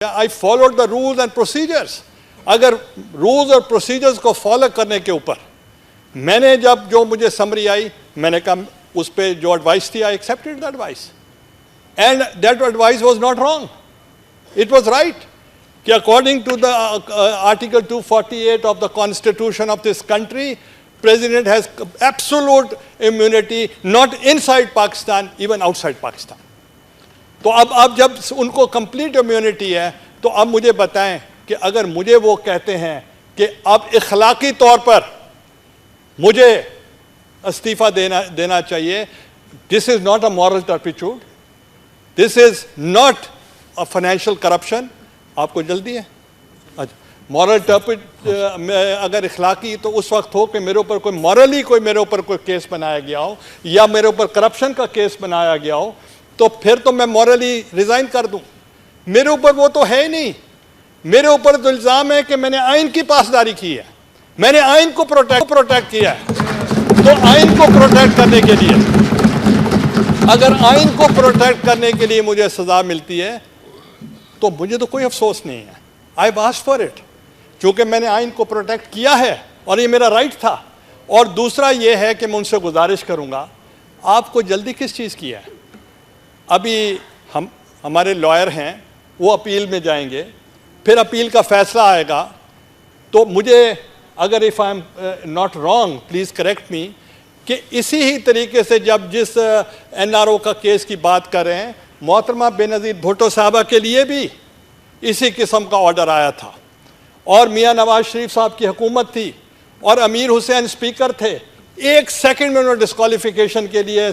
I followed the rules and procedures. अगर rules और procedures को फॉलो करने के ऊपर मैंने जब जो मुझे समरी आई, मैंने कहा उस पर जो एडवाइस थी, I accepted the advice and that advice was not wrong, it was right कि according to the article 248 of the constitution of this country, president has absolute immunity not inside Pakistan even outside Pakistan. तो अब जब उनको complete immunity है, तो अब मुझे बताएं कि अगर मुझे वो कहते हैं कि अब इखलाकी तौर पर मुझे इस्तीफा देना चाहिए, this is not a moral turpitude, this is not a financial corruption. आपको जल्दी है? अच्छा, मॉरल अगर इखलाकी तो उस वक्त हो कि मेरे ऊपर कोई मॉरली मेरे ऊपर कोई केस बनाया गया हो या मेरे ऊपर करप्शन का केस बनाया गया हो, तो फिर तो मैं मॉरली रिजाइन कर दूं। मेरे ऊपर वो तो है ही नहीं। मेरे ऊपर तो इल्जाम है कि मैंने आइन की पासदारी की है, मैंने आइन को प्रोटेक्ट किया है। तो आइन को प्रोटेक्ट करने के लिए, अगर आइन को प्रोटेक्ट करने के लिए मुझे सजा मिलती है तो मुझे तो कोई अफसोस नहीं है। आई आस्क्ड फॉर इट, क्योंकि मैंने आइन को प्रोटेक्ट किया है और ये मेरा राइट था। और दूसरा ये है कि मैं उनसे गुजारिश करूंगा, आपको जल्दी किस चीज़ की है? अभी हमारे लॉयर हैं, वो अपील में जाएंगे, फिर अपील का फैसला आएगा। तो मुझे, अगर if I am not wrong, please correct मी, कि इसी ही तरीके से जब जिस NRO का केस की बात कर रहे हैं, मोहतरमा बेनज़ीर भुट्टो साहबा के लिए भी इसी किस्म का ऑर्डर आया था और मियाँ नवाज शरीफ साहब की हुकूमत थी और अमीर हुसैन स्पीकर थे। एक सेकंड में उन्होंने डिस्क्वालिफिकेशन के लिए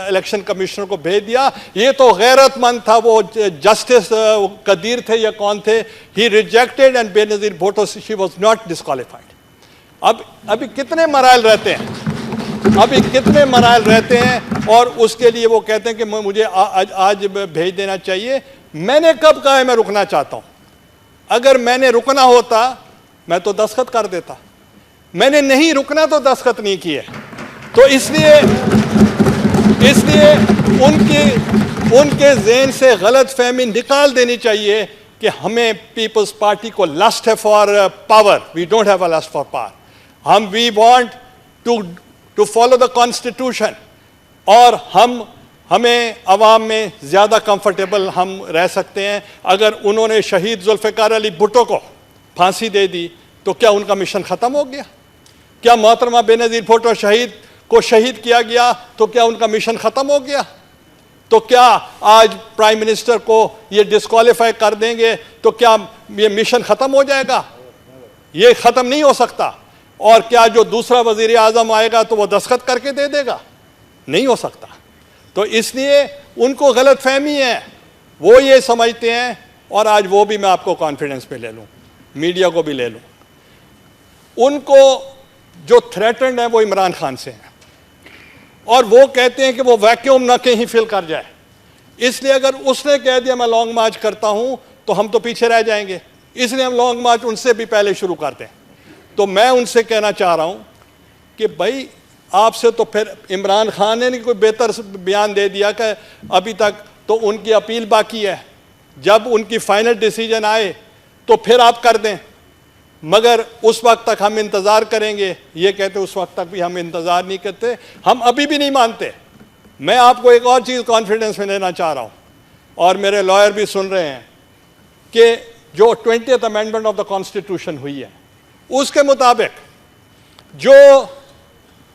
इलेक्शन कमिश्नर को भेज दिया। ये तो गैरतमंद था, वो जस्टिस कदीर थे या कौन थे, he rejected and Benazir Bhutto she was not disqualified. अभी कितने मराइल रहते हैं, और उसके लिए वो कहते हैं कि मुझे आज भेज देना चाहिए। मैंने कब कहा है मैं रुकना चाहता हूँ? अगर मैंने रुकना होता मैं तो दस्तखत कर देता, मैंने नहीं रुकना तो दस्तखत नहीं किए। तो इसलिए उनके ज़हन से गलत फहमी निकाल देनी चाहिए कि हमें पीपल्स पार्टी को लस्ट है for power. We don't have a lust for power. We want to follow the constitution, और हमें अवाम में ज़्यादा कंफर्टेबल हम रह सकते हैं। अगर उन्होंने शहीद जुल्फ़िकार अली भुट्टो को फांसी दे दी तो क्या उनका मिशन ख़त्म हो गया? क्या मोहतरमा बेनज़ीर भुट्टो को शहीद किया गया तो क्या उनका मिशन ख़त्म हो गया? तो क्या आज प्राइम मिनिस्टर को ये डिस्क्वालीफाई कर देंगे तो क्या ये मिशन ख़त्म हो जाएगा? ये ख़त्म नहीं हो सकता। और क्या जो दूसरा वज़ीर आज़म आएगा तो वो दस्तखत करके दे देगा? नहीं हो सकता। तो इसलिए उनको गलत फहमी है, वो ये समझते हैं। और आज वो भी मैं आपको कॉन्फिडेंस पे ले लूँ, मीडिया को भी ले लूँ, उनको जो थ्रेटेंड है वो इमरान खान से हैं, और वो कहते हैं कि वो वैक्यूम ना कहीं फिल कर जाए। इसलिए अगर उसने कह दिया मैं लॉन्ग मार्च करता हूं तो हम तो पीछे रह जाएंगे, इसलिए हम लॉन्ग मार्च उनसे भी पहले शुरू करते हैं। तो मैं उनसे कहना चाह रहा हूं कि भाई आपसे तो फिर इमरान खान ने कोई बेहतर बयान दे दिया कि अभी तक तो उनकी अपील बाकी है, जब उनकी फाइनल डिसीजन आए तो फिर आप कर दें, मगर उस वक्त तक हम इंतज़ार करेंगे। ये कहते उस वक्त तक भी हम इंतज़ार नहीं करते, हम अभी भी नहीं मानते। मैं आपको एक और चीज़ कॉन्फिडेंस में लेना चाह रहा हूँ, और मेरे लॉयर भी सुन रहे हैं, कि जो 20th amendment of the constitution हुई है, उसके मुताबिक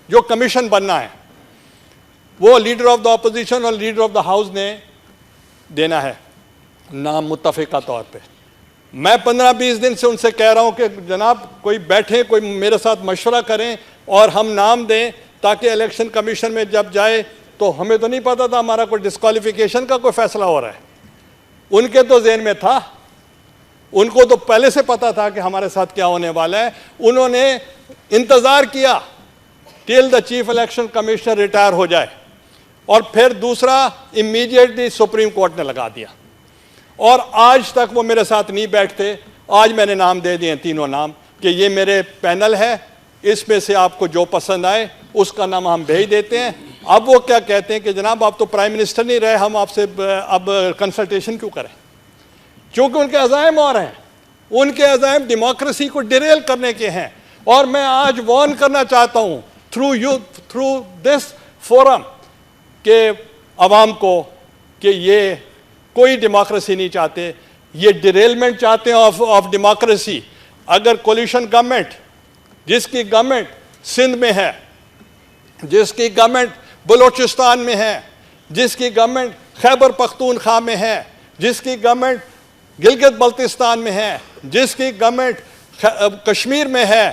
जो कमीशन बनना है वो लीडर ऑफ द अपोजिशन और लीडर ऑफ द हाउस ने देना है नाम मुत्तफ़िका तौर पे। मैं 15-20 दिन से उनसे कह रहा हूं कि जनाब कोई बैठे, कोई मेरे साथ मशवरा करें और हम नाम दें, ताकि इलेक्शन कमीशन में जब जाए तो हमें तो नहीं पता था हमारा कोई डिस्क्वालिफिकेशन का कोई फैसला हो रहा है। उनके तो ज़हन में था, उनको तो पहले से पता था कि हमारे साथ क्या होने वाला है। उन्होंने इंतज़ार किया till the chief election commissioner retire हो जाए, और फिर दूसरा इमीडिएटली सुप्रीम कोर्ट ने लगा दिया, और आज तक वो मेरे साथ नहीं बैठते। आज मैंने नाम दे दिए, तीनों नाम, कि ये मेरे पैनल है, इसमें से आपको जो पसंद आए उसका नाम हम भेज देते हैं। अब वो क्या कहते हैं कि जनाब आप तो प्राइम मिनिस्टर नहीं रहे, हम आपसे अब कंसल्टेशन क्यों करें? क्योंकि उनके अज़ाइम और हैं, उनके अज़ाइम डेमोक्रेसी को डिरेल करने के हैं। और मैं आज वार्न करना चाहता हूँ थ्रू दिस फोरम के अवाम को कि ये कोई डेमोक्रेसी नहीं चाहते, ये डिरेलमेंट चाहते हैं ऑफ डेमोक्रेसी। अगर कोलिशन गवर्नमेंट, जिसकी गवर्नमेंट सिंध में है, जिसकी गवर्नमेंट बलूचिस्तान में है, जिसकी गवर्नमेंट खैबर पख्तूनख्वा में है, जिसकी गवर्नमेंट गिलगित बल्तिस्तान में है, जिसकी गवर्नमेंट कश्मीर में है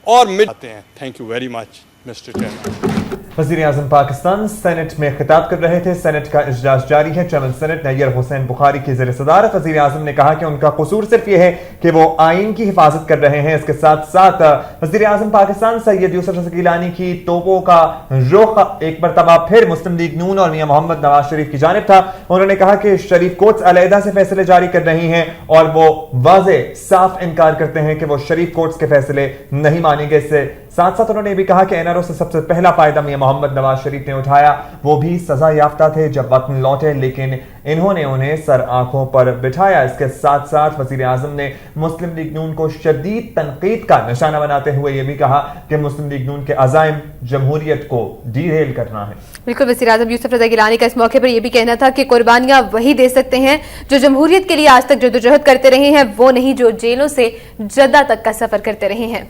और मिलते हैं। Thank you very much mister chairman. वज़ीर आज़म पाकिस्तान सेनेट में खिताब कर रहे थे। सेनेट का इजलास जारी है। चेयरमैन सेनेट नैयर हुसैन बुखारी की ज़ेर सदारत वज़ीर आज़म ने कहा कि उनका कसूर सिर्फ यह है कि वो आइन की हिफाजत कर रहे हैं। इसके साथ साथ वज़ीर आज़म पाकिस्तान सैयद यूसुफ रज़ा गिलानी की तोपों का रुख एक मरतबा फिर मुस्लिम लीग नून और मियां मोहम्मद नवाज शरीफ की जानिब था। उन्होंने कहा कि शरीफ कोर्ट्स अलहदा से फैसले जारी कर रही हैं और वो वाज़े साफ इनकार करते हैं कि वो शरीफ कोर्ट्स के फैसले नहीं मानेंगे। इससे साथ साथ उन्होंने भी कहा कि एनआरओ से सबसे पहला फायदा मियां मोहम्मद नवाज शरीफ ने उठाया, वो भी सजा याफ्ता थे जब वतन लौटे, लेकिन इन्होंने उन्हें सर आंखों पर बिठाया। इसके साथ साथ वजीर आजम ने मुस्लिम लीग नून को शदीद तनकीद का निशाना बनाते हुए यह भी कहा कि मुस्लिम लीग नून के अज़ाइम जमहूरियत को डीरेल करना है। बिल्कुल, वज़ीर आज़म यूसुफ रज़ा गिलानी का इस मौके पर यह भी कहना था कि कुर्बानियां वही दे सकते हैं जो जमहूरियत के लिए आज तक जद्दोजहद करते रहे हैं, वो नहीं जो जेलों से जद्दा तक का सफर करते रहे हैं।